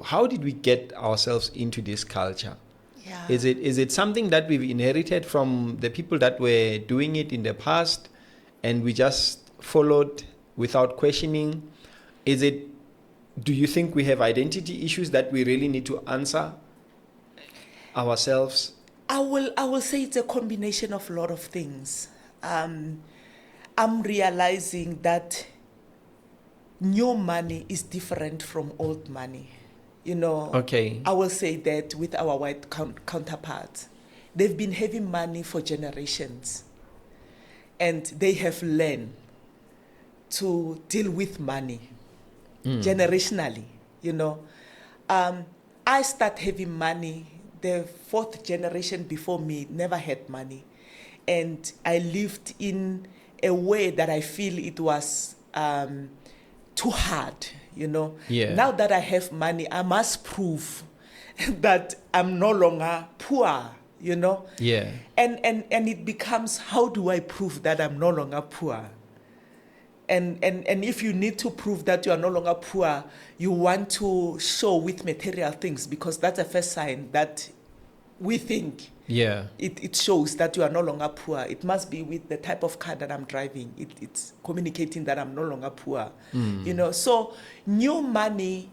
How did we get ourselves into this culture? Yeah. Is it something that we've inherited from the people that were doing it in the past and we just followed without questioning? Do you think we have identity issues that we really need to answer ourselves? I will say it's a combination of a lot of things. I'm realizing that new money is different from old money. Okay. I will say that with our white counterparts. They've been having money for generations. And they have learned to deal with money generationally, I start having money. The fourth generation before me never had money. And I lived in a way that I feel it was too hard, Yeah. Now that I have money, I must prove that I'm no longer poor, Yeah. And it becomes, how do I prove that I'm no longer poor? And if you need to prove that you are no longer poor, you want to show with material things, because that's the first sign that we think it shows that you are no longer poor. It must be with the type of car that I'm driving. It's communicating that I'm no longer poor. So new money,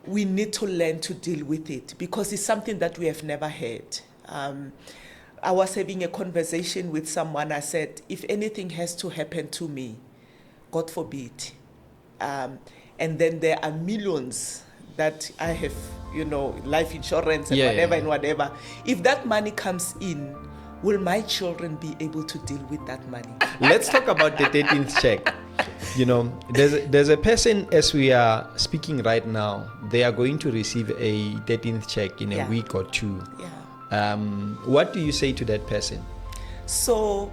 we need to learn to deal with it, because it's something that we have never had. I was having a conversation with someone. I said, if anything has to happen to me, God forbid, and then there are millions that I have, life insurance and whatever. If that money comes in, will my children be able to deal with that money? Let's talk about the 13th check. There's a person, as we are speaking right now, they are going to receive a 13th check in a week or two. Yeah. What do you say to that person? So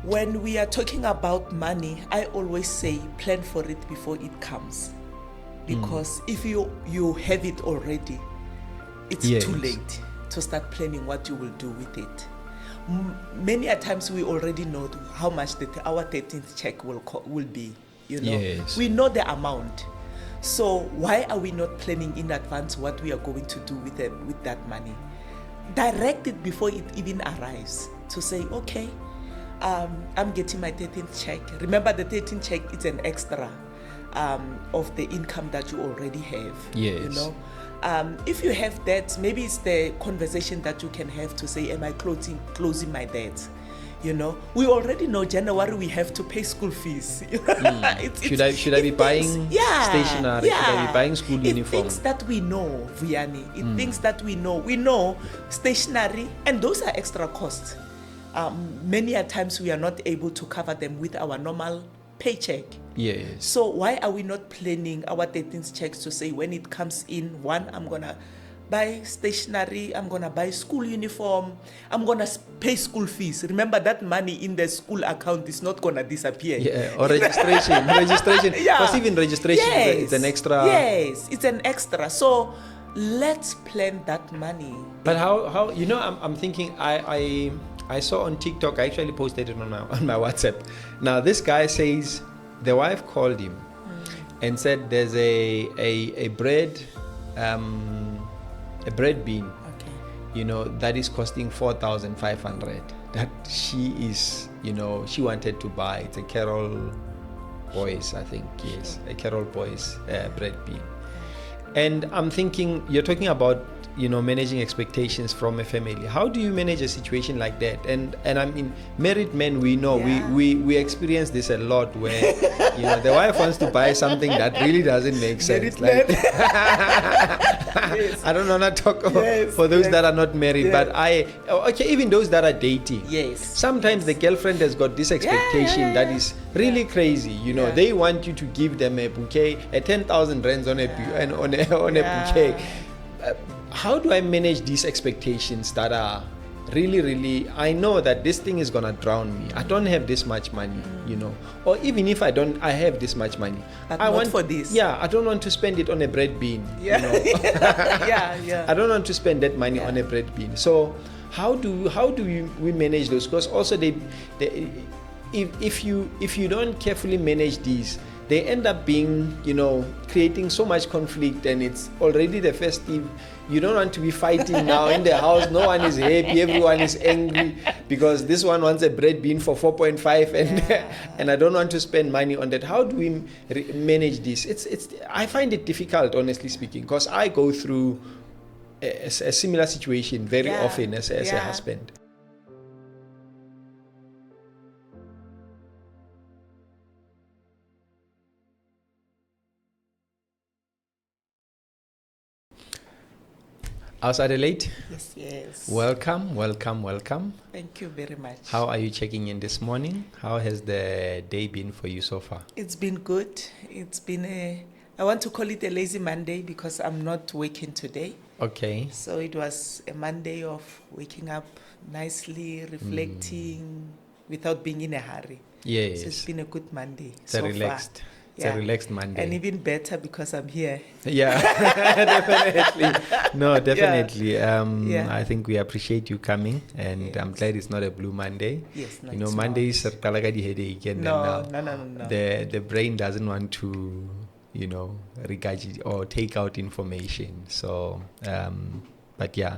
when we are talking about money, I always say plan for it before it comes. Because if you have it already, it's too late to start planning what you will do with it. Many a times we already know how much our 13th check will be. Yes. We know the amount. So why are we not planning in advance what we are going to do with that money? Direct it before it even arrives, to say, okay, I'm getting my 13th check. Remember, the 13th check is an extra of the income that you already have. Yes. If you have debt, maybe it's the conversation that you can have to say, am I closing my debt? We already know January we have to pay school fees. Should I be buying stationery? Yeah. Should I be buying school uniform? Things that we know, Vianney. Things that we know. We know stationery, and those are extra costs. Many a times we are not able to cover them with our normal paycheck. Yes. So why are we not planning our 13th checks to say, when it comes in, one, I'm gonna buy stationery, I'm gonna buy school uniform, I'm gonna pay school fees. Remember, that money in the school account is not gonna disappear. Yeah, or registration. Because even registration is an extra. Yes, it's an extra. So let's plan that money. But how I'm thinking, I saw on TikTok, I actually posted it on my WhatsApp. Now this guy says the wife called him and said there's a bread bean, that is costing 4,500. That she wanted to buy. It's a Carol Boys, I think, yes, a Carol Boys bread bean. And I'm thinking, you're talking about managing expectations from a family. How do you manage a situation like that? And I mean, married men, we know, we experience this a lot, where the wife wants to buy something that really doesn't make sense. Like, Yes. I don't know, not talk about for those that are not married, but even those that are dating. Yes. Sometimes the girlfriend has got this expectation that is really crazy. They want you to give them a bouquet, a 10,000 rands on a bouquet. How do I manage these expectations that are really, really, I know that this thing is gonna drown me. I don't have this much money, or even if I have this much money. But I want for this. Yeah, I don't want to spend it on a bread bean. Yeah. I don't want to spend that money on a bread bean. So how do we manage those? Because also if you don't carefully manage these, they end up being, creating so much conflict, and it's already the festive. You don't want to be fighting now in the house. No one is happy. Everyone is angry because this one wants a bread bin for 4.5, and I don't want to spend money on that. How do we manage this? I find it difficult, honestly speaking, because I go through a similar situation very often as a husband. Ausi Adelaide. Yes. Welcome. Thank you very much. How are you checking in this morning? How has the day been for you so far? It's been good. It's been I want to call it a lazy Monday because I'm not working today. Okay. So it was a Monday of waking up nicely, reflecting without being in a hurry. Yes. So it's been a good Monday. It's a relaxed Monday. And even better because I'm here. Yeah, definitely. No, definitely. I think we appreciate you coming, and I'm glad it's not a blue Monday. Yes, no, Mondays are headache, and no. The brain doesn't want to, regurgitate or take out information. So, but yeah,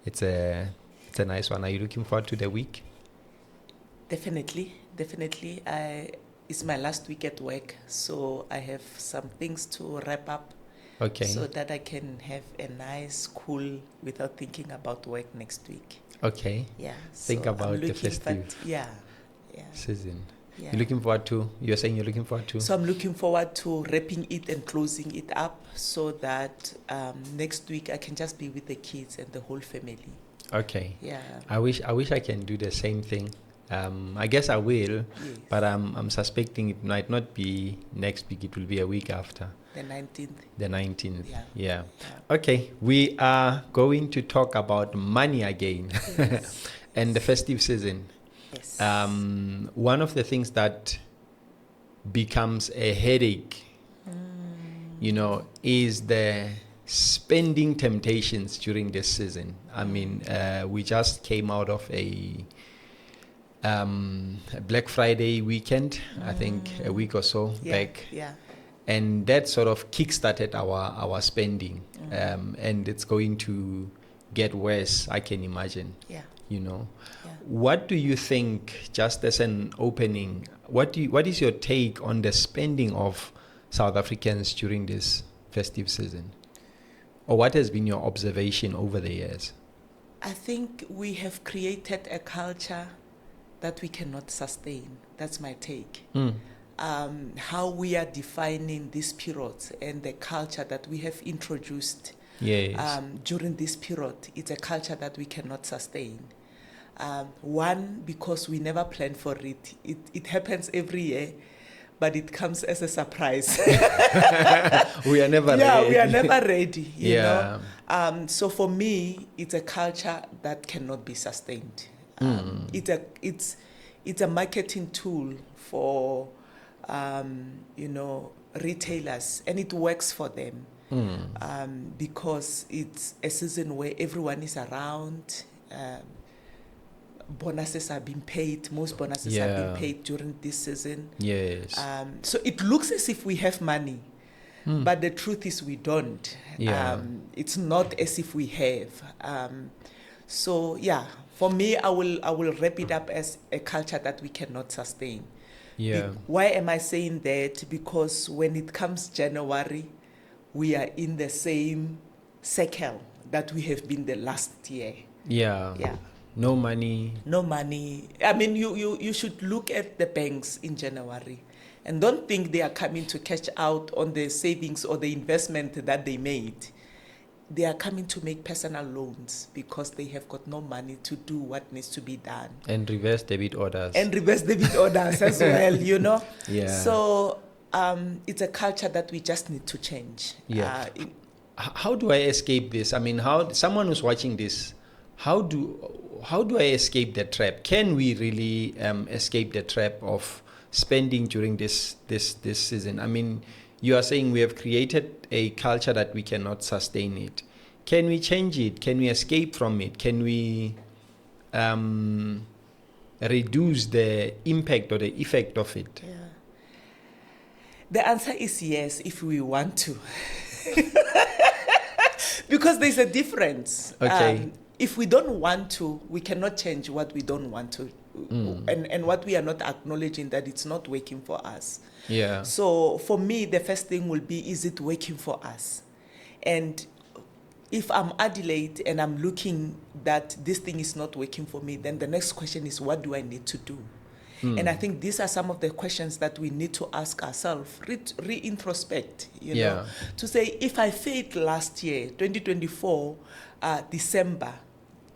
it's a nice one. Are you looking forward to the week? Definitely. It's my last week at work, so I have some things to wrap up. Okay. So that I can have a nice, cool, without thinking about work next week. Okay. Yeah. Think about the festive season. Yeah. You're saying you're looking forward to? So I'm looking forward to wrapping it and closing it up so that next week I can just be with the kids and the whole family. Okay. Yeah. I wish I can do the same thing. I guess I will, yes. But I'm suspecting it might not be next week. It will be a week after. The 19th. The 19th. Yeah. Okay, we are going to talk about money again. Yes. And the festive season. Yes. One of the things that becomes a headache, is the spending temptations during this season. I mean, we just came out of a Black Friday weekend, I think a week or so back. Yeah. And that sort of kick-started our spending. And it's going to get worse, I can imagine. Yeah. What do you think, just as an opening, what is your take on the spending of South Africans during this festive season? Or what has been your observation over the years? I think we have created a culture that we cannot sustain. That's my take. How we are defining these periods and the culture that we have introduced during this period, it's a culture that we cannot sustain. One, because we never plan for it. It happens every year, but it comes as a surprise. We are never ready. Yeah, we are never ready, you Yeah. know. So for me, it's a culture that cannot be sustained. It's a marketing tool for retailers, and it works for them because it's a season where everyone is around. Bonuses are being paid. Most bonuses are being paid during this season. Yes. So it looks as if we have money, but the truth is we don't. Yeah. It's not as if we have. So yeah, for me, I will wrap it up as a culture that we cannot sustain. Yeah. Why am I saying that? Because when it comes January, we are in the same cycle that we have been the last year. Yeah. Yeah. No money. No money. I mean, you should look at the banks in January and don't think they are coming to cash out on the savings or the investment that they made. They are coming to make personal loans because they have got no money to do what needs to be done. And reverse debit orders. As well, you know? Yeah. So it's a culture that we just need to change. Yeah. How do I escape this? I mean, someone who's watching this, how do I escape the trap? Can we really escape the trap of spending during this season? I mean, you are saying we have created a culture that we cannot sustain it. Can we change it? Can we escape from it? Can we reduce the impact or the effect of it? Yeah. The answer is yes, if we want to. Because there's a difference. Okay. If we don't want to, we cannot change what we don't want to. And what we are not acknowledging that it's not working for us. Yeah. So for me, the first thing will be, is it working for us? And if I'm Adelaide and I'm looking that this thing is not working for me, then the next question is, what do I need to do? And I think these are some of the questions that we need to ask ourselves, re-introspect, you know, to say, if I failed last year, 2024, December,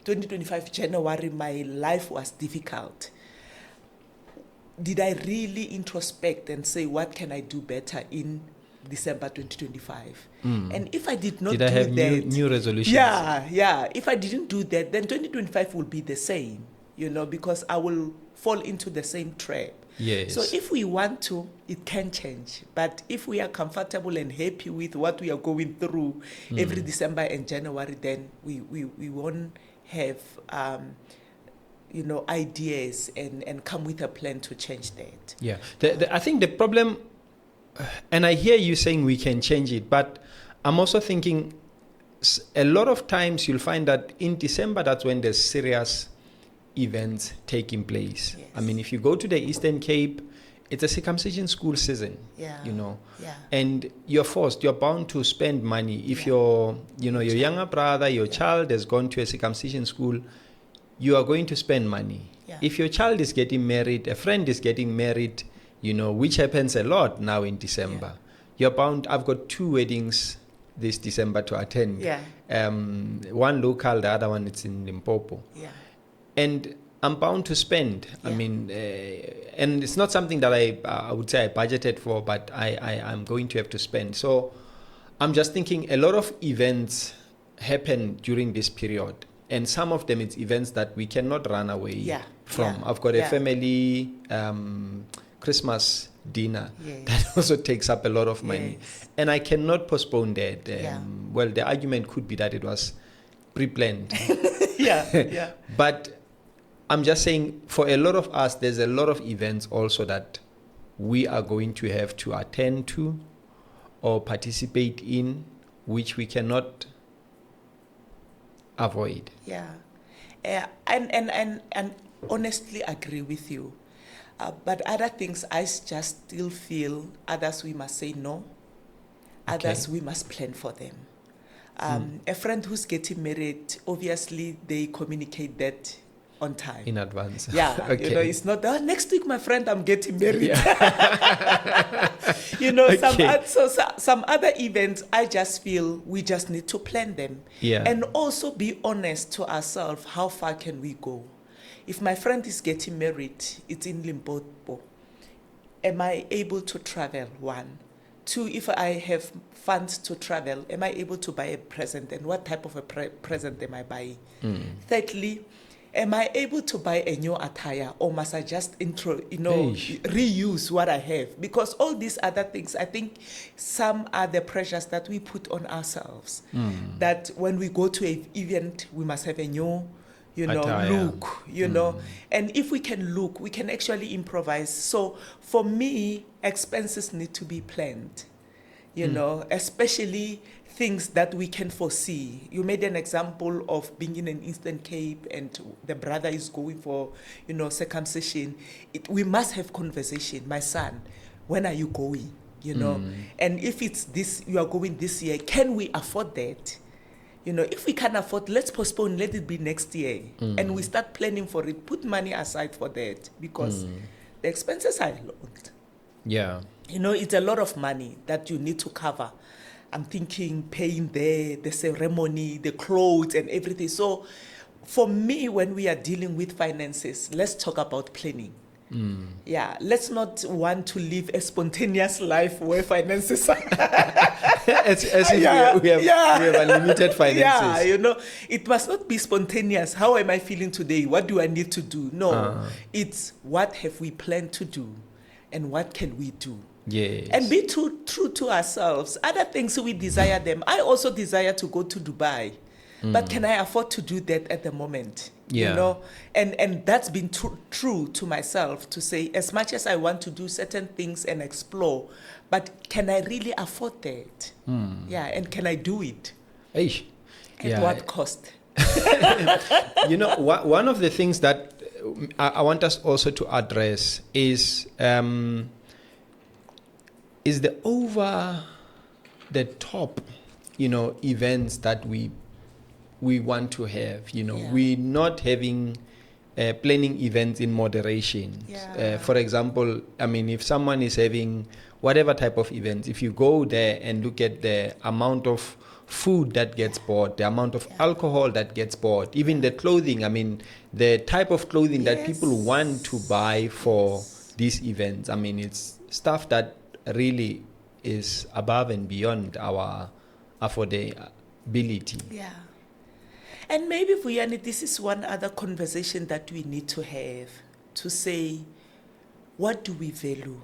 2025, January, my life was difficult. Did I really introspect and say, what can I do better in December 2025? And if I did not do that... Did I have new resolutions? Yeah. If I didn't do that, then 2025 will be the same, you know, because I will fall into the same trap. Yes. So if we want to, it can change. But if we are comfortable and happy with what we are going through every December and January, then we won't have, you know, ideas and come with a plan to change that. Yeah. I think the problem, and I hear you saying we can change it, but I'm also thinking a lot of times you'll find that in December, that's when there's serious events taking place. Yes. I mean, if you go to the Eastern Cape, it's a circumcision school season, you know, and you're bound to spend money. If your younger brother, your child has gone to a circumcision school, you are going to spend money. If your child is getting married, a friend is getting married, you know, which happens a lot now in December, you're bound. I've got 2 weddings this December to attend. One local, the other one it's in Limpopo. And I'm bound to spend. I mean, and it's not something that I would say I budgeted for, but I'm going to have to spend. So I'm just thinking a lot of events happen during this period. And some of them, it's events that we cannot run away from. I've got a family Christmas dinner that also takes up a lot of money. And I cannot postpone that. Well, the argument could be that it was pre-planned. But I'm just saying, for a lot of us, there's a lot of events also that we are going to have to attend to or participate in, which we cannot avoid. And honestly agree with you. But other things, I just still feel others we must say no, others we must plan for them. A friend who's getting married, obviously they communicate that on time. In advance. You know, it's not, next week, my friend, I'm getting married. You know, some other events, I just feel we just need to plan them. And also be honest to ourselves, how far can we go? If my friend is getting married, it's in Limpopo. Am I able to travel? 1. 2, if I have funds to travel, am I able to buy a present? And what type of a present am I buying? Thirdly, am I able to buy a new attire, or must I just reuse what I have? Because all these other things, I think some are the pressures that we put on ourselves. That when we go to an event, we must have a new look, and if we can look, we can actually improvise. So for me, expenses need to be planned, especially things that we can foresee. You made an example of being in an Eastern Cape and the brother is going for, circumcision. We must have conversation. My son, when are you going? And if it's this, you are going this year, can we afford that? If we can't afford, let's postpone, let it be next year. And we start planning for it, put money aside for that, because the expenses are a lot. It's a lot of money that you need to cover. I'm thinking paying the ceremony, the clothes and everything. So for me, when we are dealing with finances, let's talk about planning. Let's not want to live a spontaneous life where finances are as if we have unlimited finances. It must not be spontaneous. How am I feeling today? What do I need to do? No, it's what have we planned to do and what can we do? And be true to ourselves. Other things we desire them. I also desire to go to Dubai. But can I afford to do that at the moment? Yeah. You know, and that's been true to myself, to say, as much as I want to do certain things and explore, but can I really afford that? Yeah, and can I do it? Eish. At what cost? You know, one of the things that I want us also to address is the over the top, you know, events that we want to have. You know, we're not having planning events in moderation. For example, I mean, if someone is having whatever type of event, if you go there and look at the amount of food that gets bought, the amount of alcohol that gets bought, even the clothing, I mean, the type of clothing that people want to buy for these events, I mean, it's stuff that really is above and beyond our affordability. Yeah. And maybe, Vuyani, this is one other conversation that we need to have, to say, what do we value?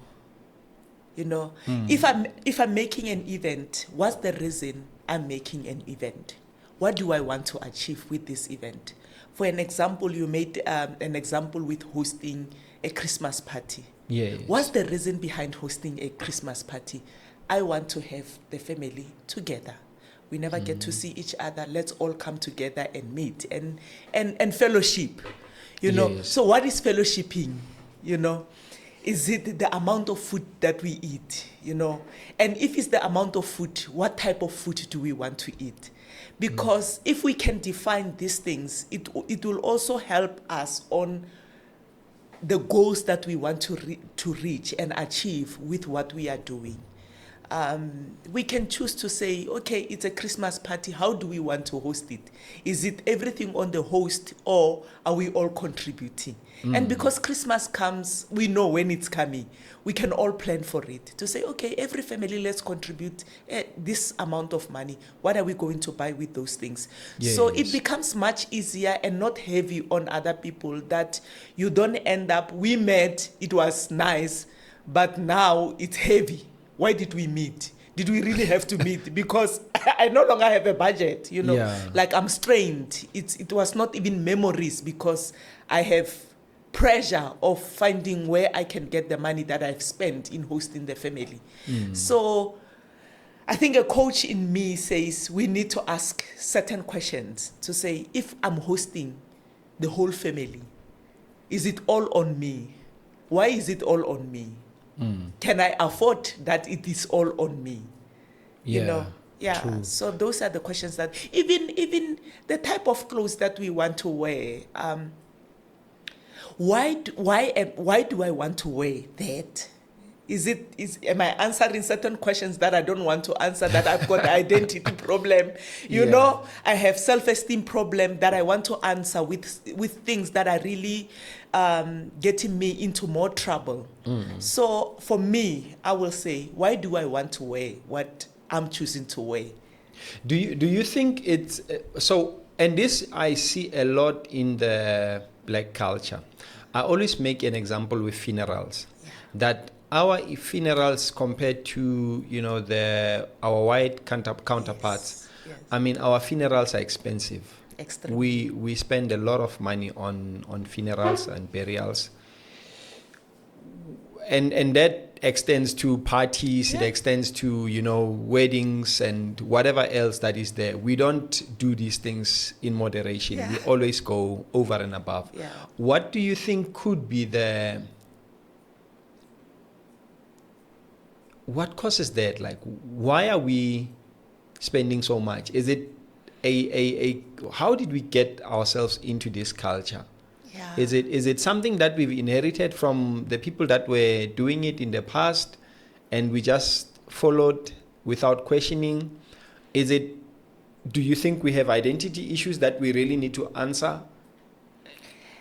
You know, if I'm making an event, what's the reason I'm making an event? What do I want to achieve with this event? For an example, you made an example with hosting a Christmas party. Yes. What's the reason behind hosting a Christmas party? I want to have the family together. We never get to see each other. Let's all come together and meet and fellowship. You know, so what is fellowshipping? You know, is it the amount of food that we eat? You know, and if it's the amount of food, what type of food do we want to eat? Because if we can define these things, it will also help us on the goals that we want to reach and achieve with what we are doing. We can choose to say, okay, it's a Christmas party. How do we want to host it? Is it everything on the host, or are we all contributing? And because Christmas comes, we know when it's coming. We can all plan for it. To say, okay, every family, let's contribute this amount of money. What are we going to buy with those things? So it becomes much easier and not heavy on other people, that you don't end up, we met, it was nice, but now it's heavy. Why did we meet? Did we really have to meet? Because I no longer have a budget, you know. Like, I'm strained. It was not even memories, because I have pressure of finding where I can get the money that I've spent in hosting the family. So I think a coach in me says we need to ask certain questions, to say, if I'm hosting the whole family, is it all on me? Why is it all on me? Can I afford that it is all on me? You know? True. So those are the questions that, even the type of clothes that we want to wear. Why do I want to wear that? Am I answering certain questions that I don't want to answer, that I've got identity problem? You know, I have self-esteem problem that I want to answer with things that are really getting me into more trouble. So for me, I will say, why do I want to wear what I'm choosing to wear? Do you think it's so? And this I see a lot in the Black culture. I always make an example with funerals, that our funerals compared to, you know, our white counterparts. I mean, our funerals are expensive. Extremely. We spend a lot of money on funerals and burials, and that extends to parties. It extends to, you know, weddings and whatever else that is there. We don't do these things in moderation. We always go over and above. What do you think could be what causes that? Like, why are we spending so much? Is it how did we get ourselves into this culture? Is it something that we've inherited from the people that were doing it in the past, and we just followed without questioning? Do you think we have identity issues that we really need to answer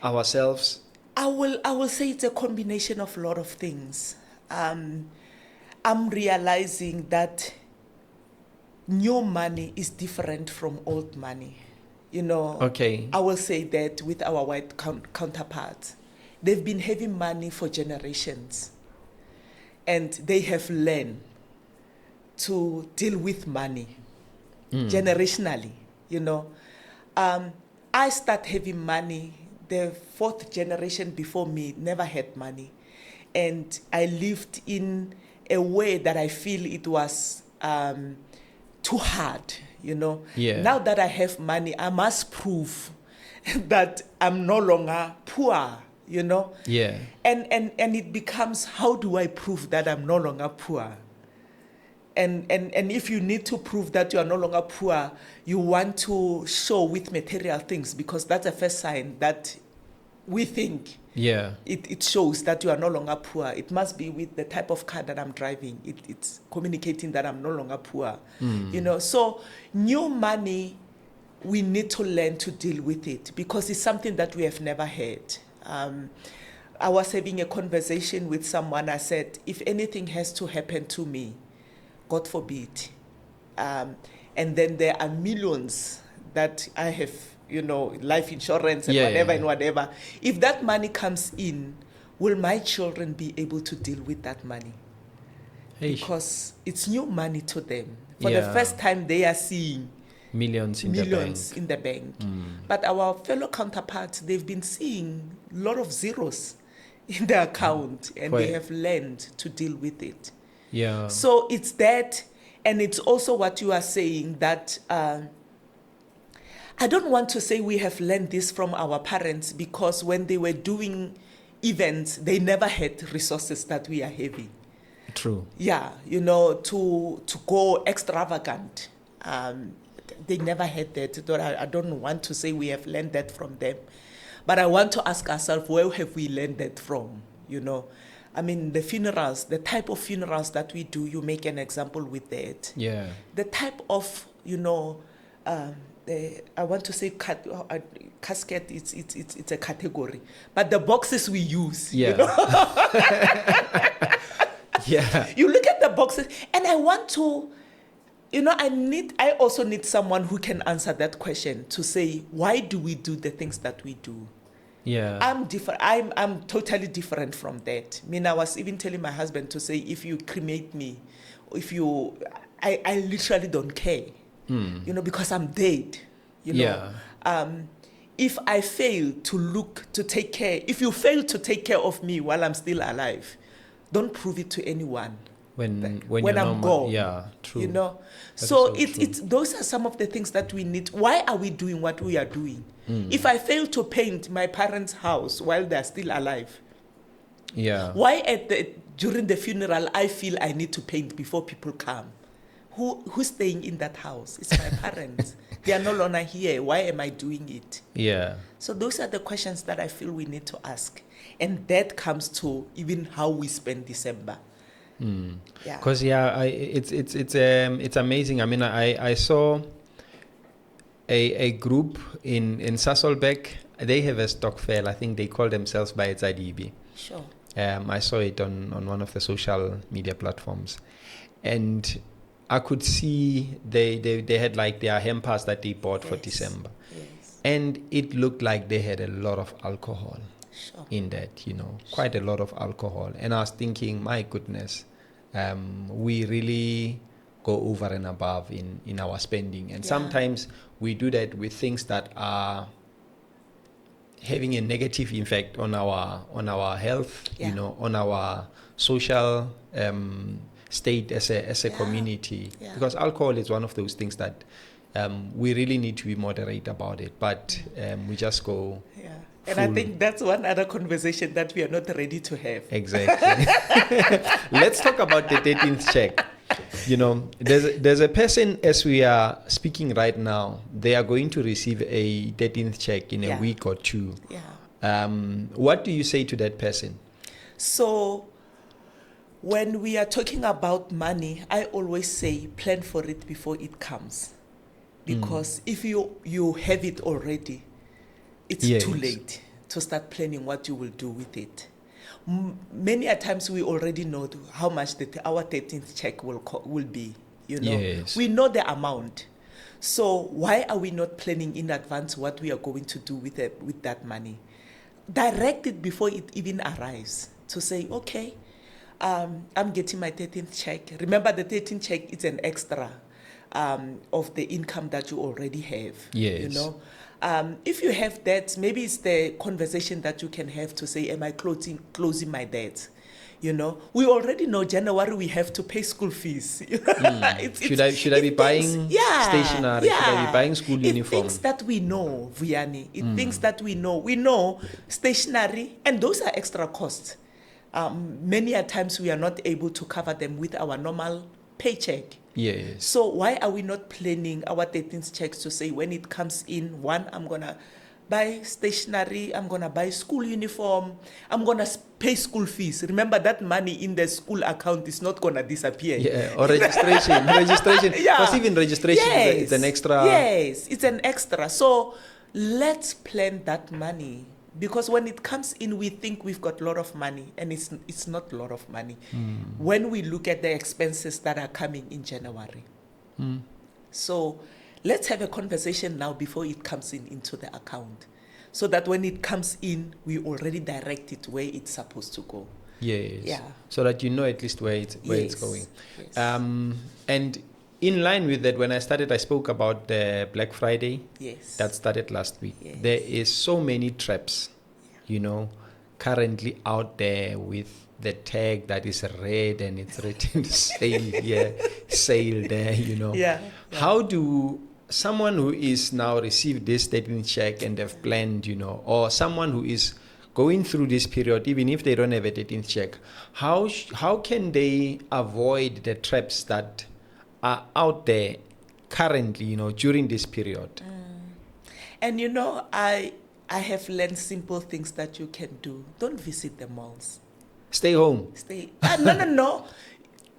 ourselves? I will say it's a combination of a lot of things. I'm realizing that new money is different from old money. You know, I will say that with our white counterparts, they've been having money for generations, and they have learned to deal with money generationally, you know. I start having money. The fourth generation before me never had money. And I lived in a way that I feel it was too hard, you know. Yeah. Now that I have money, I must prove that I'm no longer poor, you know. Yeah. And it becomes, how do I prove that I'm no longer poor? And if you need to prove that you are no longer poor, you want to show with material things, because that's the first sign that we think Yeah. it shows that you are no longer poor. It must be with the type of car that I'm driving. It's communicating that I'm no longer poor. You know, so new money, we need to learn to deal with it, because it's something that we have never had. I was having a conversation with someone. I said, if anything has to happen to me, God forbid, and then there are millions that I have, you know, life insurance and whatever. If that money comes in, will my children be able to deal with that money? Because it's new money to them. For the first time, they are seeing millions in the bank. But our fellow counterparts, they've been seeing a lot of zeros in their account, and they have learned to deal with it. Yeah. So it's that, and it's also what you are saying, that I don't want to say we have learned this from our parents, because when they were doing events, they never had resources that we are having. True. Yeah, you know, to go extravagant. They never had that. I don't want to say we have learned that from them. But I want to ask ourselves, where have we learned that from, you know? I mean, the funerals, the type of funerals that we do, you make an example with that. Yeah. The type of, you know, I want to say casket, it's a category. But the boxes we use, you know? Yeah. You look at the boxes, and I want to, you know, I also need someone who can answer that question, to say, why do we do the things that we do? Yeah. I'm different. I'm totally different from that. I mean, I was even telling my husband to say, if you cremate me, I literally don't care, you know, because I'm dead, you know. If I fail to take care, if you fail to take care of me while I'm still alive, don't prove it to anyone. When I'm gone. Yeah, true. You know, That so is so it's those are some of the things that we need. Why are we doing what we are doing? If I fail to paint my parents' house while they're still alive, why during the funeral I feel I need to paint before people come? Who's staying in that house? It's my parents. They are no longer here. Why am I doing it? Yeah. So those are the questions that I feel we need to ask, and that comes to even how we spend December. Yeah. Because it's amazing. I mean, I saw a group in Sasolbeck. They have a Stockvel. I think they call themselves by Zadibi. Sure. I saw it on one of the social media platforms, and I could see they had like their hampers that they bought for December, and it looked like they had a lot of alcohol in that, you know, quite a lot of alcohol. And I was thinking, my goodness, we really go over and above in our spending, and sometimes we do that with things that are having a negative effect on our health, you know, on our social state as a community, because alcohol is one of those things that we really need to be moderate about it, but we just go and I think that's one other conversation that we are not ready to have. Exactly. Let's talk about the 13th check. You know, there's a person, as we are speaking right now, they are going to receive a 13th check in a week or two. What do you say to that person? So when we are talking about money, I always say plan for it before it comes, because if you have it already, it's too late to start planning what you will do with it. Many a times we already know how much our 13th check will be. You know, we know the amount. So why are we not planning in advance what we are going to do with that money? Direct it before it even arrives, to say, okay, I'm getting my 13th check. Remember, the 13th check is an extra. of the income that you already have. Yes. You know, if you have debt, maybe it's the conversation that you can have to say, am I closing my debt? You know, we already know January we have to pay school fees. Should I be buying stationery? Should I be buying school uniform? Things that we know, Vianney. Things that we know. We know stationery, and those are extra costs. Many a times we are not able to cover them with our normal paycheck. Yes. So why are we not planning our 13th checks to say when it comes in, one, I'm going to buy stationery, I'm going to buy school uniform, I'm going to pay school fees. Remember that money in the school account is not going to disappear. Yeah, or registration. Yeah. Because even registration, it's an extra. Yes, it's an extra. So let's plan that money. Because when it comes in, we think we've got a lot of money, and it's not a lot of money. When we look at the expenses that are coming in January. So let's have a conversation now before it comes into the account, so that when it comes in, we already direct it where it's supposed to go. Yes. Yeah. So that you know at least where it's going. Yes. And in line with that, when I started, I spoke about the Black Friday. Yes. That started last week. Yes. There is so many traps, you know, currently out there with the tag that is red and it's written sale there, you know. Yeah. How do someone who is now received this statement check and have planned, you know, or someone who is going through this period, even if they don't have a 13th check, how can they avoid the traps that are out there currently, you know, during this period? And you know, I have learned simple things that you can do. Don't visit the malls. Stay home. No.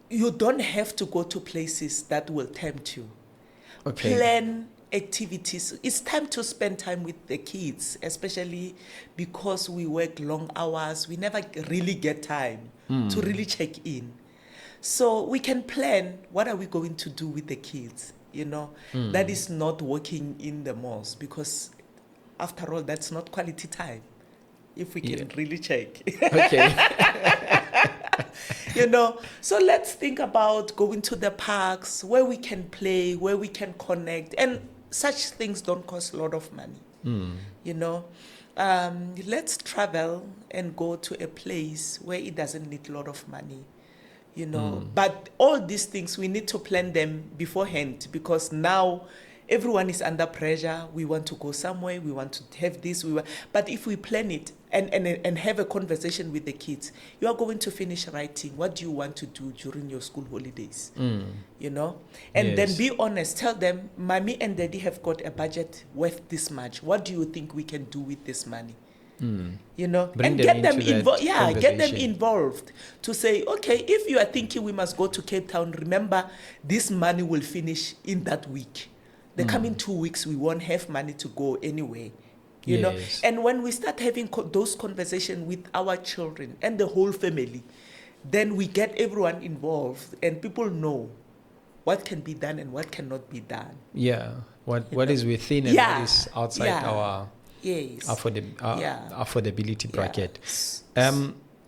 You don't have to go to places that will tempt you. Okay. Plan activities. It's time to spend time with the kids, especially because we work long hours. We never really get time to really check in. So we can plan, what are we going to do with the kids? You know, that is not working in the malls, because after all, that's not quality time, if we can really check. Okay. You know, so let's think about going to the parks where we can play, where we can connect, and such things don't cost a lot of money. You know, let's travel and go to a place where it doesn't need a lot of money. You know, but all these things, we need to plan them beforehand, because now everyone is under pressure. We want to go somewhere, we want to have this, but if we plan it and have a conversation with the kids, you are going to finish writing, what do you want to do during your school holidays? You know, and then be honest, tell them, mommy and daddy have got a budget worth this much. What do you think we can do with this money? You know, Bring and them get them into that involved. Yeah, get them conversation. involved to say, okay, if you are thinking we must go to Cape Town, remember this money will finish in that week. The coming 2 weeks, we won't have money to go anywhere. You know, and when we start having those conversations with our children and the whole family, then we get everyone involved, and people know what can be done and what cannot be done. Yeah, what is within and what is outside our affordability bracket.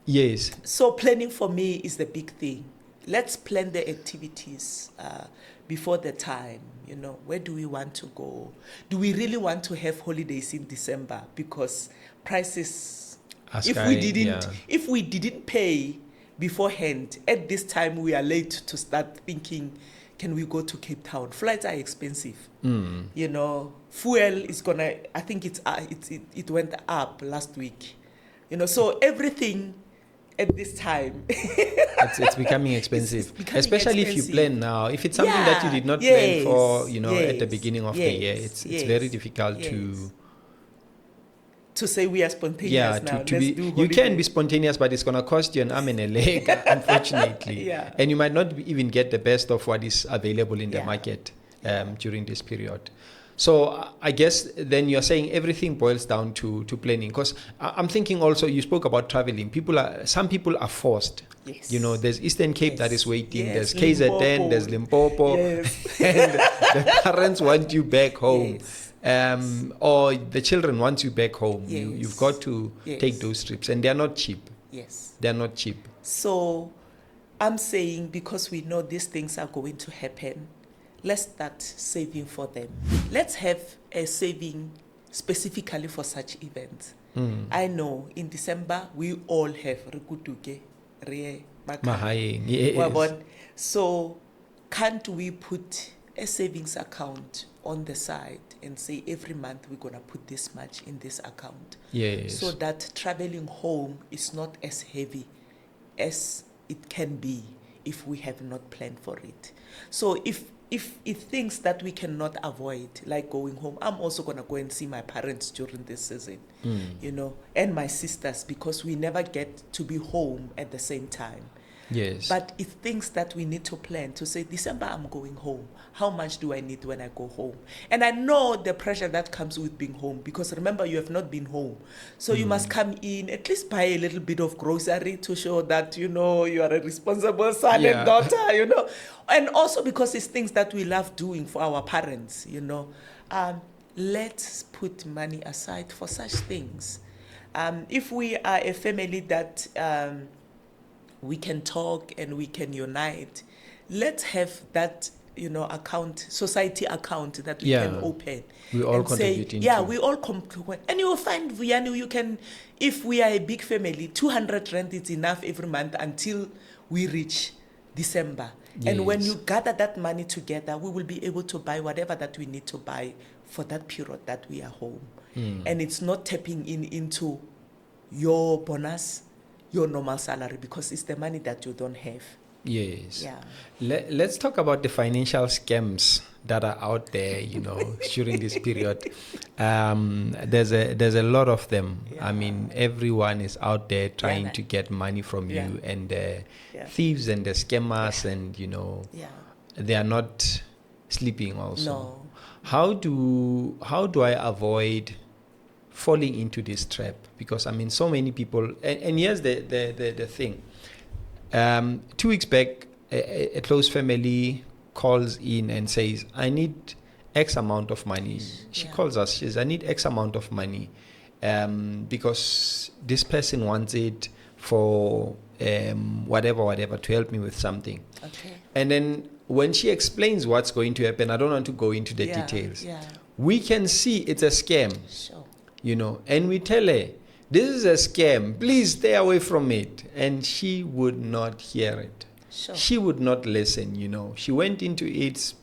Yes. So planning for me is the big thing. Let's plan the activities before the time. You know, where do we want to go? Do we really want to have holidays in December? Because prices, if we didn't pay beforehand, at this time we are late to start thinking, can we go to Cape Town? Flights are expensive. You know, fuel is gonna, I think it went up last week. You know, so everything at this time it's becoming expensive, especially if you plan now. If it's something that you did not Yes. plan for, you know, at the beginning of the Yes. year, it's Yes. very difficult Yes. to say we are spontaneous now. to be. You can be spontaneous, but it's gonna cost you an arm and a leg, unfortunately. And you might not even get the best of what is available in the market during this period. So I guess then you're saying everything boils down to planning. Because I'm thinking also, you spoke about traveling. Some people are forced. Yes. You know, there's Eastern Cape that is waiting. Yes. There's KZN, there's Limpopo. Yes. And the parents want you back home. Yes. Or the children want you back home. Yes. You've got to take those trips. And they're not cheap. Yes. They're not cheap. So I'm saying, because we know these things are going to happen, let's start saving for them. Let's have a saving specifically for such events. I know in December we all have Rikutuke, Re Mahaeng, yes. So can't we put a savings account on the side and say every month we're going to put this much in this account? Yes. So that traveling home is not as heavy as it can be if we have not planned for it. So if things that we cannot avoid, like going home, I'm also going to go and see my parents during this season, you know, and my sisters, because we never get to be home at the same time. Yes. But it's things that we need to plan to say, December, I'm going home. How much do I need when I go home? And I know the pressure that comes with being home, because remember, you have not been home. So you must come in, at least buy a little bit of grocery to show that, you know, you are a responsible son and daughter, you know. And also because it's things that we love doing for our parents, you know. Let's put money aside for such things. If we are a family that... we can talk and we can unite. Let's have that, you know, account, society account that we can open. We all contribute into. We all contribute. And you will find, Vuyani, you can, if we are a big family, 200 rand is enough every month until we reach December. Yes. And when you gather that money together, we will be able to buy whatever that we need to buy for that period that we are home. And it's not tapping into your bonus, your normal salary, because it's the money that you don't have. Yes. Yeah. Let's talk about the financial scams that are out there, you know, during this period. There's a lot of them. Yeah. I mean, everyone is out there trying to get money from you, and the thieves and the scammers, and, you know, they are not sleeping also. No. How do I avoid falling into this trap? Because I mean, so many people, and here's the thing. 2 weeks back, a close family calls in and says, I need X amount of money. She calls us, she says, I need X amount of money because this person wants it for whatever to help me with something. Okay. And then when she explains what's going to happen, I don't want to go into the details. We can see it's a scam. Sure. You know, and we tell her, this is a scam, please stay away from it. And she would not hear it. Sure. She would not listen, you know. She went into it,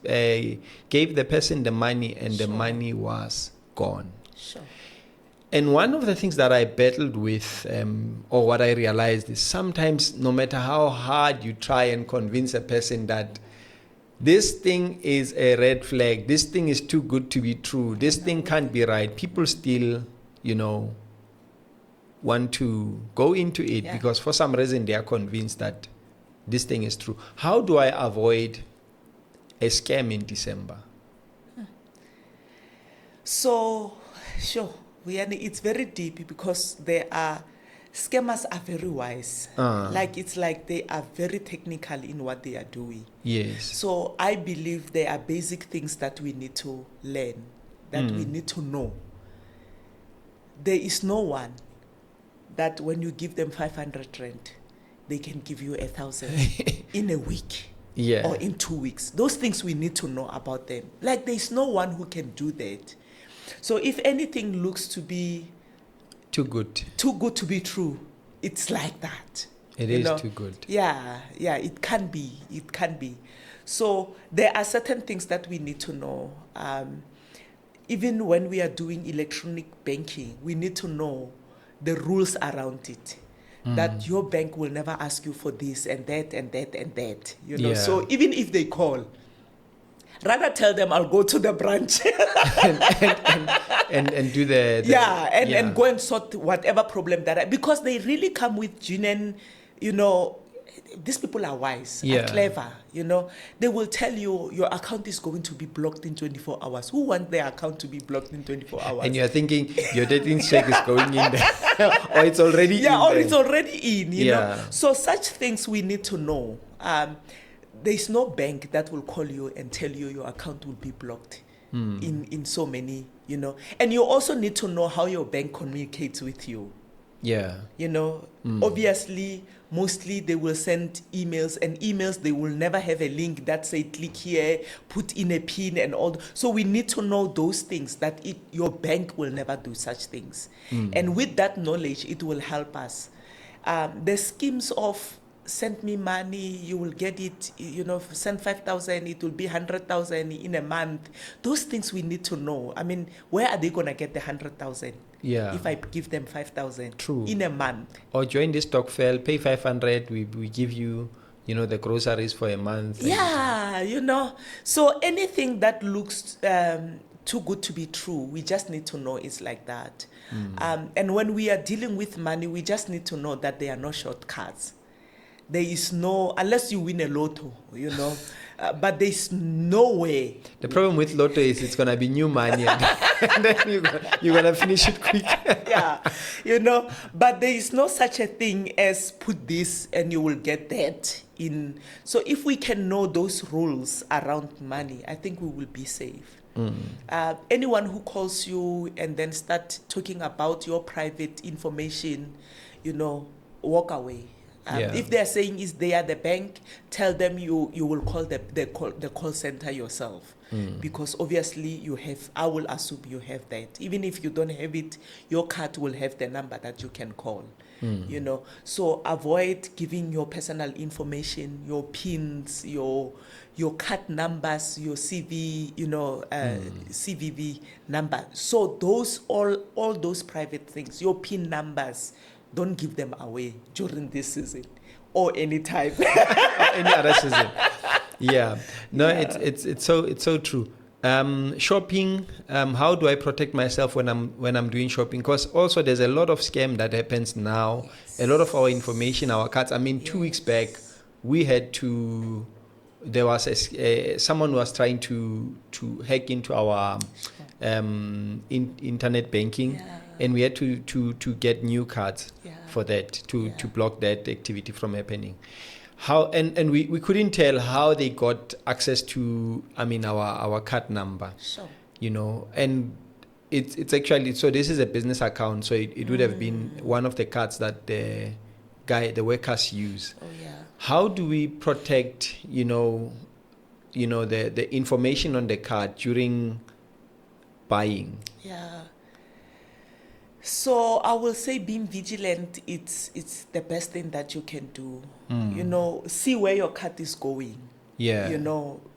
gave the person the money, and the money was gone. Sure. And one of the things that I battled with, or what I realized, is sometimes no matter how hard you try and convince a person that this thing is a red flag, this thing is too good to be true, this thing can't be right, people still, you know, want to go into it because for some reason they are convinced that this thing is true. How do I avoid a scam in December? So, sure, it's very deep, because scammers are very wise. It's like they are very technical in what they are doing. Yes. So I believe there are basic things that we need to learn, that we need to know. There is no one that when you give them 500 rand, they can give you 1,000 in a week or in 2 weeks. Those things we need to know about them. Like, there's no one who can do that. So if anything looks to be too good to be true, it's like that. It is too good. Yeah, it can be. So there are certain things that we need to know. Even when we are doing electronic banking, we need to know the rules around it. That your bank will never ask you for this and that and that and that. You know. So even if they call, rather tell them I'll go to the branch and do the and go and sort whatever problem because they really come with genuine, you know. These people are wise, are clever, you know. They will tell you your account is going to be blocked in 24 hours. Who wants their account to be blocked in 24 hours? And you're thinking your dating check is going in there. Or it's already in or there. It's already in, you know. So such things we need to know. There's no bank that will call you and tell you your account will be blocked in so many, you know. And you also need to know how your bank communicates with you. Yeah. You know, obviously, mostly they will send emails, and emails, they will never have a link that say click here, put in a pin and all. So we need to know those things, that your bank will never do such things. And with that knowledge, it will help us. The schemes of send me money, you will get it, send 5,000, it will be 100,000 in a month. Those things we need to know. I mean, where are they going to get the 100,000? Yeah. If I give them 5,000 True. in a month. Or join this Stockvel, pay 500, we give you, the groceries for a month. Yeah, So anything that looks too good to be true, we just need to know it's like that. And when we are dealing with money, we just need to know that there are no shortcuts. There is no, unless you win a lotto, but there's no way. The problem with lotto is it's going to be new money and then you're going to finish it quick. Yeah, but there is no such a thing as put this and you will get that in. So if we can know those rules around money, I think we will be safe. Anyone who calls you and then start talking about your private information, walk away. If they are saying is they are the bank, tell them you will call the call center yourself, because obviously I will assume you have that. Even if you don't have it, your card will have the number that you can call. So avoid giving your personal information, your pins, your card numbers, your CV, CVV number. So those all those private things, your pin numbers, don't give them away during this season or any time. Or any other season. Yeah. No, yeah. It's so true. Shopping, how do I protect myself when I'm doing shopping? Because also there's a lot of scam that happens now. Yes. A lot of our information, our cards. I mean, 2 weeks back, we had to. There was someone was trying to hack into our internet banking. Yeah. And we had to get new cards for that to block that activity from happening. How and we couldn't tell how they got access to our card number. Sure. And it's actually, so this is a business account, so it would have been one of the cards that the workers use. Oh yeah. How do we protect the information on the card during buying? Yeah. So I will say being vigilant, it's the best thing that you can do. See where your card is going. Yeah. have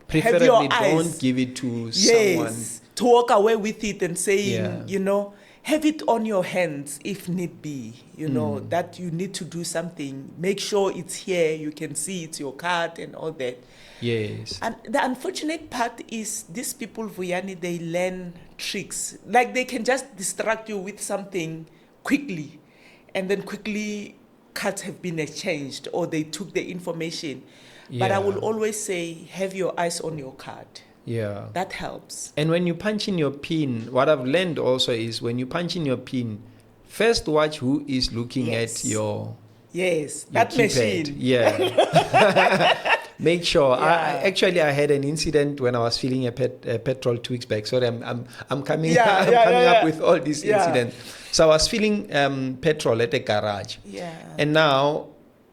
Preferably your eyes. Don't give it to someone. Yes. To walk away with it and saying, have it on your hands if need be. That you need to do something. Make sure it's here. You can see it's your card and all that. Yes. And the unfortunate part is these people, Vuyani, they learn tricks. Like they can just distract you with something quickly, and then quickly cards have been exchanged or they took the information. Yeah. But I will always say, have your eyes on your card. Yeah. That helps. And when you punch in your PIN, what I've learned also is when you punch in your PIN, first watch who is looking at your that keypad. Machine. Yeah. Make sure. Yeah. I had an incident when I was filling a petrol 2 weeks back. Sorry, I'm coming up with all these incidents. So I was filling petrol at a garage. Yeah. And now,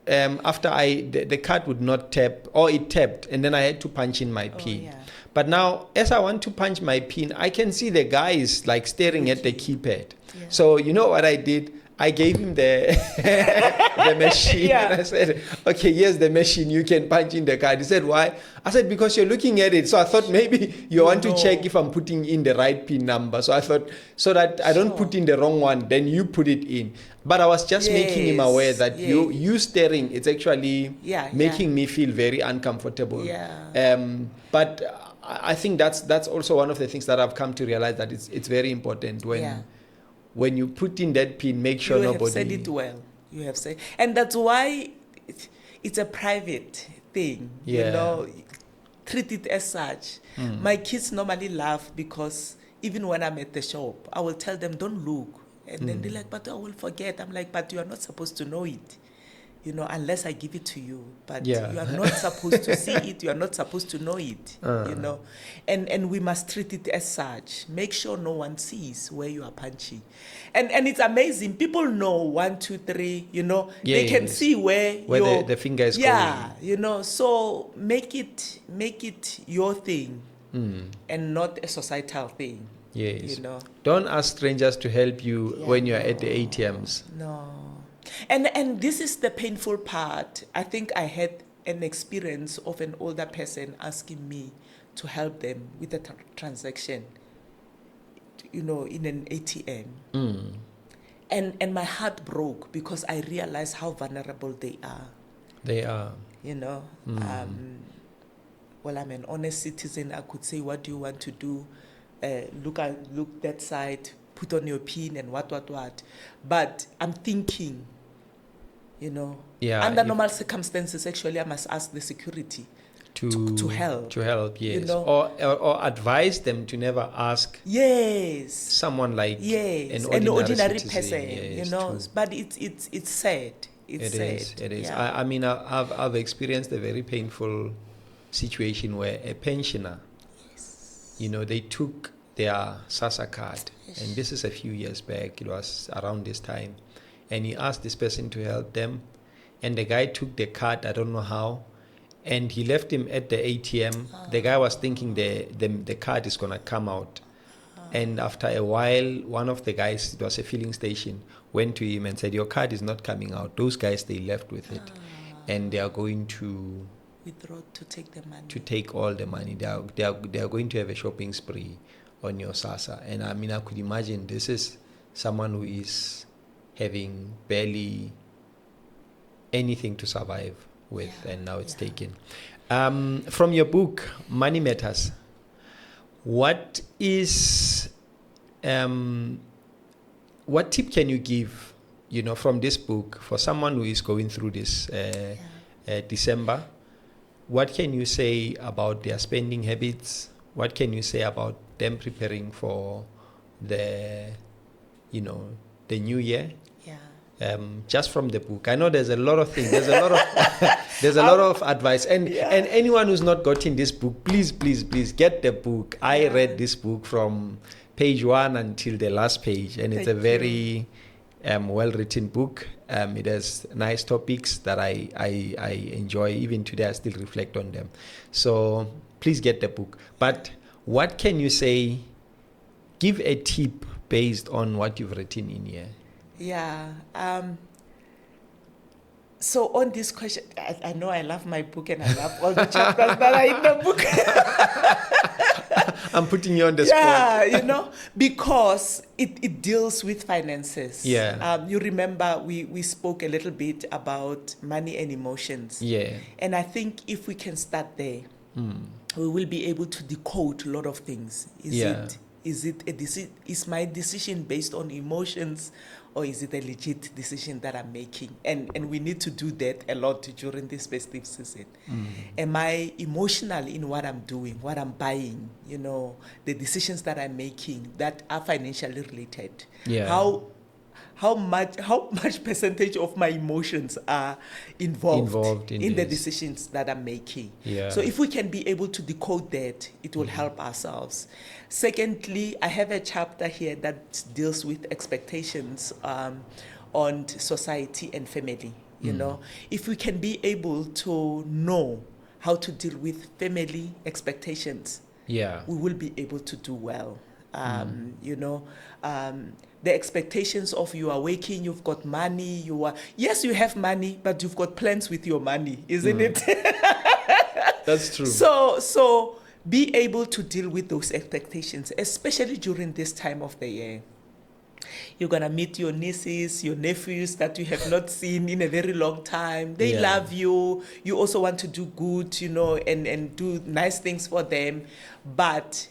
after the card would not tap, or it tapped, and then I had to punch in my PIN. Yeah. But now, as I want to punch my PIN, I can see the guy is like staring at the keypad. Yeah. So you know what I did? I gave him the machine, and I said, okay, here's the machine, you can punch in the card. He said, why? I said, because you're looking at it. So I thought maybe you want to check if I'm putting in the right PIN number. So I thought, so that I don't put in the wrong one, then you put it in. But I was just making him aware that you staring, it's actually making me feel very uncomfortable. Yeah. But I think that's also one of the things that I've come to realize, that it's very important when you put in that PIN, make sure nobody... You have said it well. You have said... And that's why it's a private thing. Yeah. Treat it as such. My kids normally laugh because even when I'm at the shop, I will tell them, don't look. And then they're like, but I will forget. I'm like, but you are not supposed to know it. unless I give it to you. But Yeah. you are not supposed to see it. You are not supposed to know it, And we must treat it as such. Make sure no one sees where you are punching. And it's amazing. People know 1, 2, 3, they can Yes. see where the finger is going. So make it your thing and not a societal thing. Yes. Don't ask strangers to help you when you are at the ATMs. No. And this is the painful part. I think I had an experience of an older person asking me to help them with a transaction, in an ATM. And my heart broke because I realized how vulnerable they are. They are. Well, I'm an honest citizen. I could say, what do you want to do? Look that side, put on your pin and what. But I'm thinking, under normal circumstances, actually, I must ask the security to help. To help, yes. Or advise them to never ask someone like an ordinary person, yes, But it's sad. It is. Yeah. I mean, I've experienced a very painful situation where a pensioner, they took their SASA card, and this is a few years back, it was around this time, and he asked this person to help them, and the guy took the card, I don't know how, and he left him at the ATM. The guy was thinking the card is going to come out, and after a while, one of the guys, it was a filling station, went to him and said, your card is not coming out. Those guys, they left with it, and they are going to withdraw to take the money. To take all the money. They are going to have a shopping spree on your SASA. And I mean, I could imagine this is someone who is having barely anything to survive with, and now it's taken. From your book, Money Matters, what tip can you give, from this book for someone who is going through this December? What can you say about their spending habits? What can you say about them preparing for the new year? Yeah. Just from the book, I know there's a lot of things. There's a lot of there's a lot of advice, and anyone who's not gotten this book, please get the book. I read this book from page 1 until the last page, and it's a very well-written book. It has nice topics that I enjoy. Even today, I still reflect on them. So please get the book. But what can you say? Give a tip based on what you've written in here. Yeah. So on this question, I know I love my book and I love all the chapters that are in the book. I'm putting you on the spot. Because it deals with finances. Yeah. You remember we spoke a little bit about money and emotions. Yeah. And I think if we can start there, we will be able to decode a lot of things. Is my decision based on emotions, or is it a legit decision that I'm making? And we need to do that a lot during this festive season. Am I emotional in what I'm doing, what I'm buying, the decisions that I'm making that are financially related? Yeah. How much percentage of my emotions are involved in the decisions that I'm making? Yeah. So if we can be able to decode that, it will help ourselves. Secondly, I have a chapter here that deals with expectations on society and family. If we can be able to know how to deal with family expectations, we will be able to do well. The expectations of you are working, you've got money, yes, you have money, but you've got plans with your money, isn't it? That's true. So be able to deal with those expectations, especially during this time of the year. You're going to meet your nieces, your nephews that you have not seen in a very long time. They love you. You also want to do good, and do nice things for them. But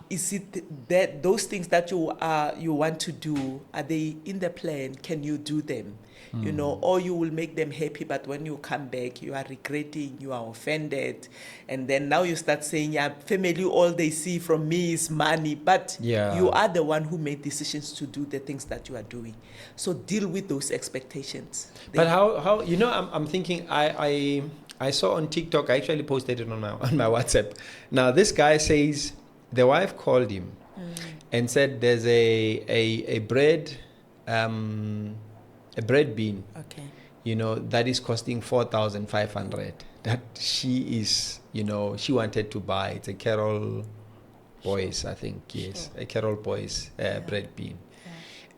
is it that those things that you want to do, are they in the plan? Can you do them? You know, or you will make them happy, but when you come back, you are regretting, you are offended, and then now you start saying, yeah, family, all they see from me is money, but you are the one who made decisions to do the things that you are doing. So deal with those expectations. But how you know, I'm thinking, I saw on TikTok, I actually posted it on my WhatsApp. Now this guy says the wife called him and said there's a bread bean, Okay. you know, that is costing 4,500. That she is, you know, she wanted to buy. It's a Carol Boys, I think, yes, a Carol Boys bread bean. Yeah.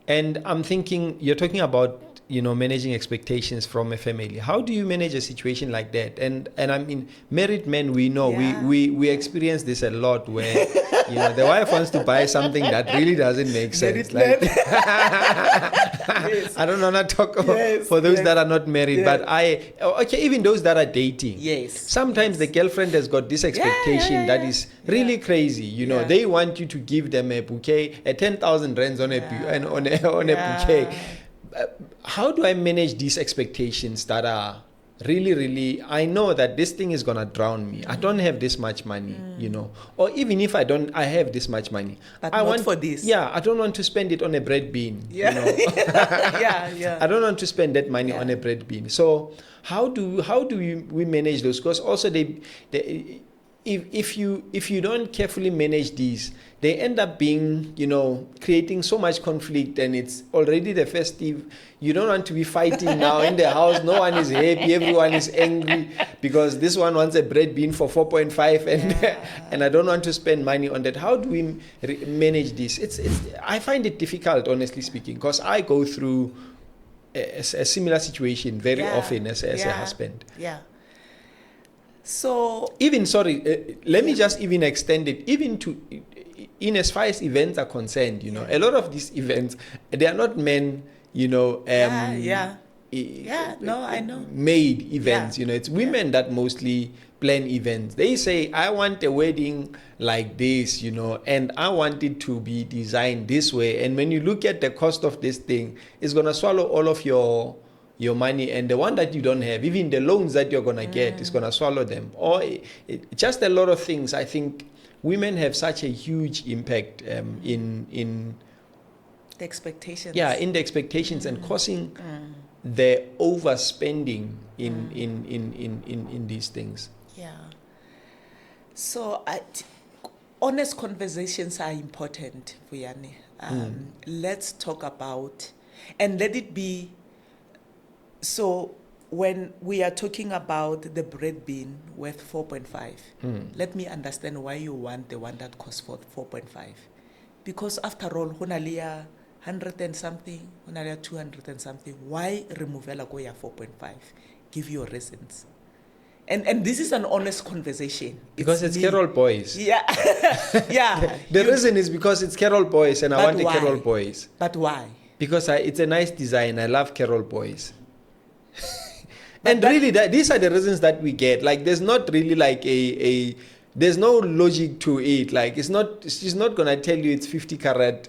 And I'm thinking, you're talking about, you know, managing expectations from a family. How do you manage a situation like that? And I mean, married men, we know, we experience this a lot, where you know, the wife wants to buy something that really doesn't make sense. Like, yes. I don't want to talk for those that are not married, but even those that are dating. Yes. Sometimes the girlfriend has got this expectation that is really crazy. You know, they want you to give them a bouquet, a 10,000 rands on a bouquet. How do I manage these expectations that are really, I know that this thing is going to drown me. I don't have this much money, you know, or even if I have this much money, but I want for this. Yeah, I don't want to spend it on a bread bean. Yeah. You know? yeah. I don't want to spend that money on a bread bean. So how do we manage those? Because also if you don't carefully manage these, they end up being, you know, creating so much conflict, and it's already the festive. You don't want to be fighting now in the house. No one is happy. Everyone is angry because this one wants a bread bean for 4.5, and I don't want to spend money on that. How do we manage this? I find it difficult, honestly speaking, because I go through a similar situation very often as a husband. Yeah. So even let me just even extend it even to in as far as events are concerned. You know, a lot of these events, they are not men. You know, I know. Made events. You know, it's women that mostly plan events. They say, I want a wedding like this, you know, and I want it to be designed this way. And when you look at the cost of this thing, it's gonna swallow all of your money, and the one that you don't have, even the loans that you're gonna get, is gonna swallow them. Or just a lot of things. I think women have such a huge impact in the expectations. Yeah, in the expectations and causing the overspending in these things. Yeah. So honest conversations are important, Vuyani. Let's talk about, and let it be. So when we are talking about the bread bean worth 4.5, let me understand why you want the one that costs 4.5. Because after all, Honalia 100 and something, Honalia 200 and something. Why remove Elagoya 4.5? Give your reasons. And this is an honest conversation. Because it's Carol Boys. Yeah. Yeah. The reason is because it's Carol Boys, and I want the Carol Boys. But why? Because it's a nice design. I love Carol Boys. And really, these are the reasons that we get. Like, there's not really like there's no logic to it. Like, she's not gonna tell you it's 50 karat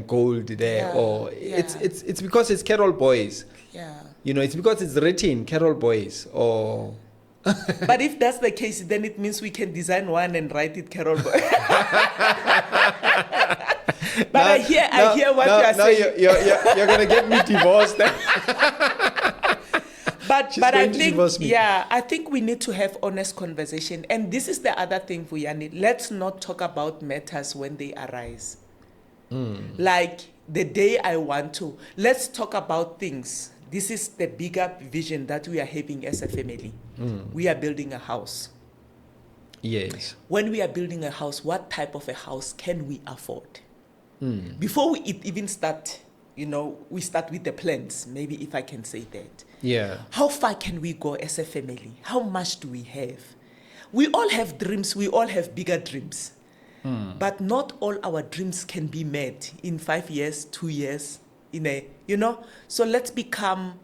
gold there, or it's because it's Carol Boys. Yeah. You know, it's because it's written Carol Boys, or. But if that's the case, then it means we can design one and write it Carol Boys. But I hear what you are saying. You're gonna get me divorced. But I think, I think we need to have honest conversation. And this is the other thing, Vuyani. Let's not talk about matters when they arise. Like the day I want to. Let's talk about things. This is the bigger vision that we are having as a family. We are building a house. Yes. When we are building a house, what type of a house can we afford? Before we even start, you know, we start with the plans, maybe, if I can say that. Yeah. How far can we go as a family? How much do we have? We all have dreams. We all have bigger dreams. But not all our dreams can be met in 5 years, 2 years, So let's become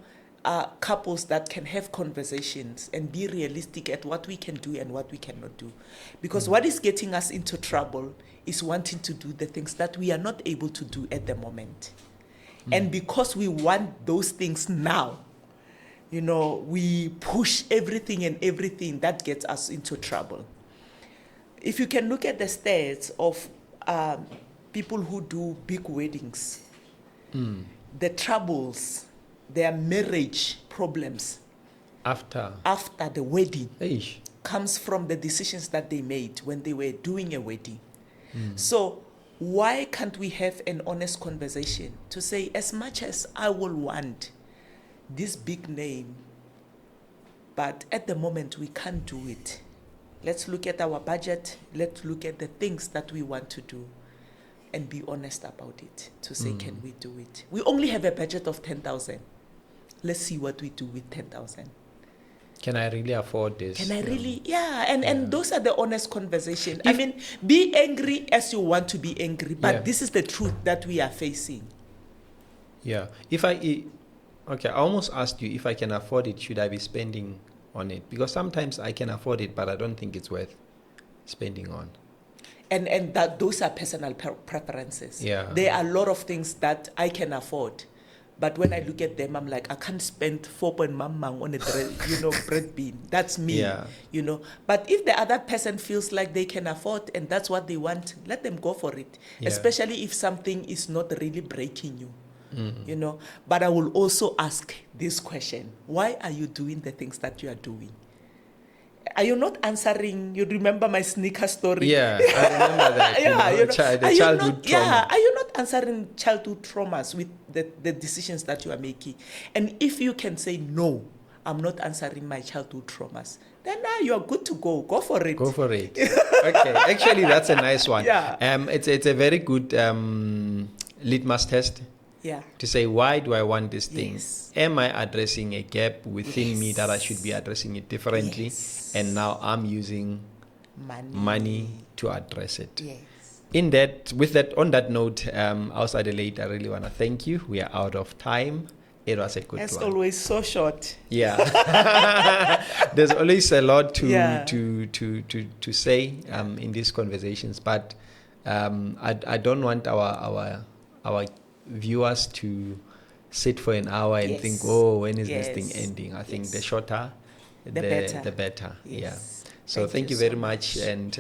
couples that can have conversations and be realistic at what we can do and what we cannot do. Because what is getting us into trouble is wanting to do the things that we are not able to do at the moment. And because we want those things now, we push everything that gets us into trouble. If you can look at the stats of people who do big weddings, the troubles, their marriage problems after the wedding comes from the decisions that they made when they were doing a wedding. So why can't we have an honest conversation to say, as much as I will want this big name, but at the moment we can't do it. Let's look at our budget. Let's look at the things that we want to do and be honest about it to say, can we do it? We only have a budget of 10,000. Let's see what we do with 10,000. Can I really afford this? Can I really? Yeah. And those are the honest conversations. I mean, be angry as you want to be angry, but this is the truth that we are facing. Yeah. I almost asked you, if I can afford it, should I be spending on it? Because sometimes I can afford it, but I don't think it's worth spending on. And that those are personal preferences. Yeah. There are a lot of things that I can afford. But when I look at them, I'm like, I can't spend 4 mamang on a bread bean. That's me, But if the other person feels like they can afford and that's what they want, let them go for it. Yeah. Especially if something is not really breaking you, But I will also ask this question: why are you doing the things that you are doing? Are you not answering? You remember my sneaker story? Yeah, I remember that. Childhood trauma. Are you not answering childhood traumas with the decisions that you are making? And if you can say, no, I'm not answering my childhood traumas, then now you're good to go. Go for it. Go for it. Okay, actually, that's a nice one. Yeah. It's a very good litmus test. Yeah. To say, why do I want this thing? Yes. Am I addressing a gap within me that I should be addressing it differently? Yes. And now I'm using money to address it. Yes. On that note, Ausi Adelaide, I really want to thank you. We are out of time. It was a good one. As always, so short. Yeah. There's always a lot to say in these conversations, but I don't want our viewers to sit for an hour and think, when is this thing ending? I think the shorter, the better. Yes. Yeah. So thank you very much and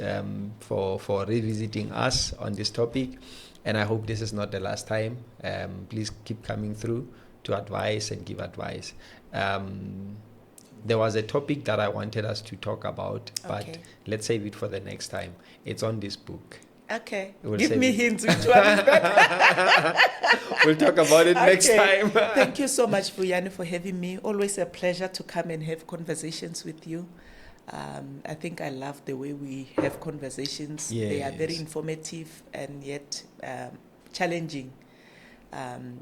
for revisiting us on this topic. And I hope this is not the last time. Please keep coming through to advise and give advice. There was a topic that I wanted us to talk about, but let's save it for the next time. It's on this book. Okay. Give me hints which one is better. We'll talk about it next time. Thank you so much, Vuyani, for having me. Always a pleasure to come and have conversations with you. I think I love the way we have conversations. Yes. They are very informative and yet challenging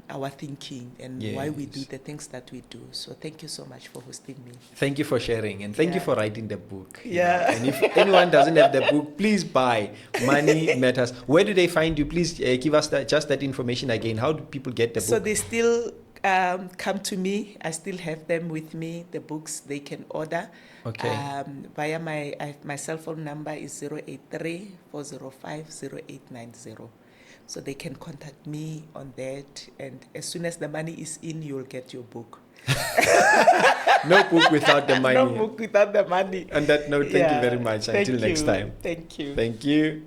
our thinking and why we do the things that we do. So thank you so much for hosting me. Thank you for sharing and thank you for writing the book. Yeah. And if anyone doesn't have the book, please buy Money Matters. Where do they find you? Please give us just that information again. How do people get the book? So they still come to me. I still have them with me. The books they can order. Okay. Via my cell phone number is 083-405-0890. So they can contact me on that, and as soon as the money is in, you'll get your book. No book without the money. No book without the money. On that note, thank you very much. Until next time. Thank you. Thank you.